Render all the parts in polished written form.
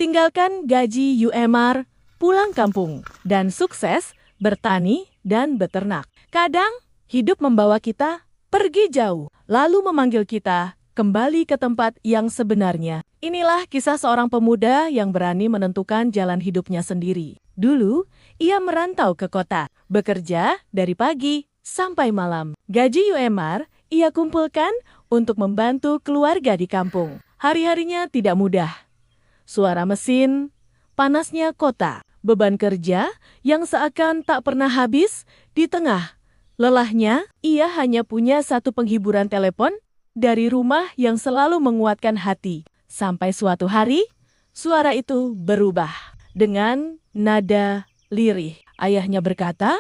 tinggalkan gaji UMR, pulang kampung, dan sukses bertani dan beternak. Kadang, hidup membawa kita pergi jauh, lalu memanggil kita kembali ke tempat yang sebenarnya. Inilah kisah seorang pemuda yang berani menentukan jalan hidupnya sendiri. Dulu, ia merantau ke kota, bekerja dari pagi sampai malam. Gaji UMR ia kumpulkan untuk membantu keluarga di kampung. Hari-harinya tidak mudah. Suara mesin, panasnya kota, beban kerja yang seakan tak pernah habis. Di tengah lelahnya, ia hanya punya satu penghiburan telepon dari rumah yang selalu menguatkan hati. Sampai suatu hari, suara itu berubah. Dengan nada lirih, ayahnya berkata,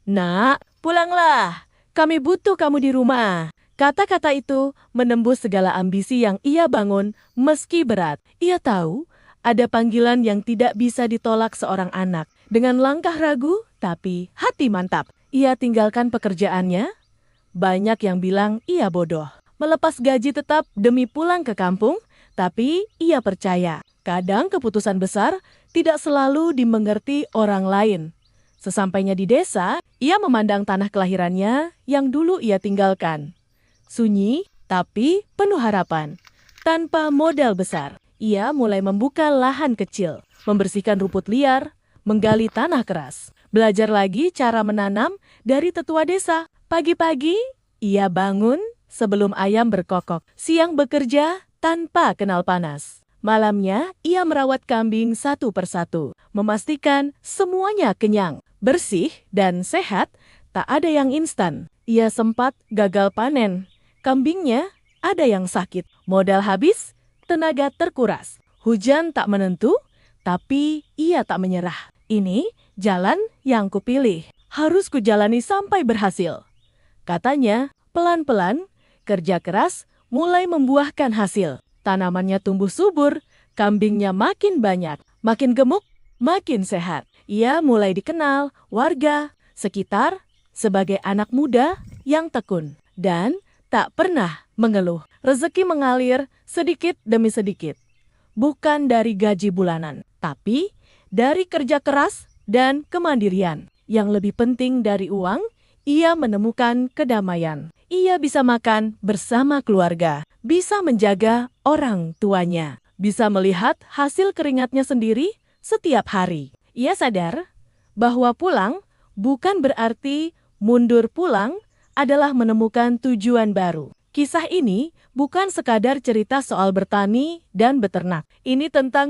"Nak, pulanglah. Kami butuh kamu di rumah." Kata-kata itu menembus segala ambisi yang ia bangun meski berat. Ia tahu ada panggilan yang tidak bisa ditolak seorang anak. Dengan langkah ragu, tapi hati mantap, ia tinggalkan pekerjaannya. Banyak yang bilang ia bodoh. Melepas gaji tetap demi pulang ke kampung, tapi ia percaya kadang keputusan besar tidak selalu dimengerti orang lain. Sesampainya di desa, ia memandang tanah kelahirannya yang dulu ia tinggalkan. Sunyi, tapi penuh harapan. Tanpa modal besar, ia mulai membuka lahan kecil, membersihkan rumput liar, menggali tanah keras. Belajar lagi cara menanam dari tetua desa. Pagi-pagi, ia bangun sebelum ayam berkokok. Siang bekerja tanpa kenal panas. Malamnya, ia merawat kambing satu persatu, memastikan semuanya kenyang, bersih, dan sehat. Tak ada yang instan. Ia sempat gagal panen. Kambingnya ada yang sakit, modal habis, tenaga terkuras. Hujan tak menentu, tapi ia tak menyerah. Ini jalan yang kupilih, harus kujalani sampai berhasil. Katanya, pelan-pelan, kerja keras mulai membuahkan hasil. Tanamannya tumbuh subur, kambingnya makin banyak, makin gemuk, makin sehat. Ia mulai dikenal warga sekitar sebagai anak muda yang tekun dan tak pernah mengeluh. Rezeki mengalir sedikit demi sedikit. Bukan dari gaji bulanan, tapi dari kerja keras dan kemandirian. Yang lebih penting dari uang, ia menemukan kedamaian. Ia bisa makan bersama keluarga, bisa menjaga orang tuanya, bisa melihat hasil keringatnya sendiri setiap hari. Ia sadar bahwa pulang bukan berarti mundur. Pulang adalah menemukan tujuan baru. Kisah ini bukan sekadar cerita soal bertani dan beternak. Ini tentang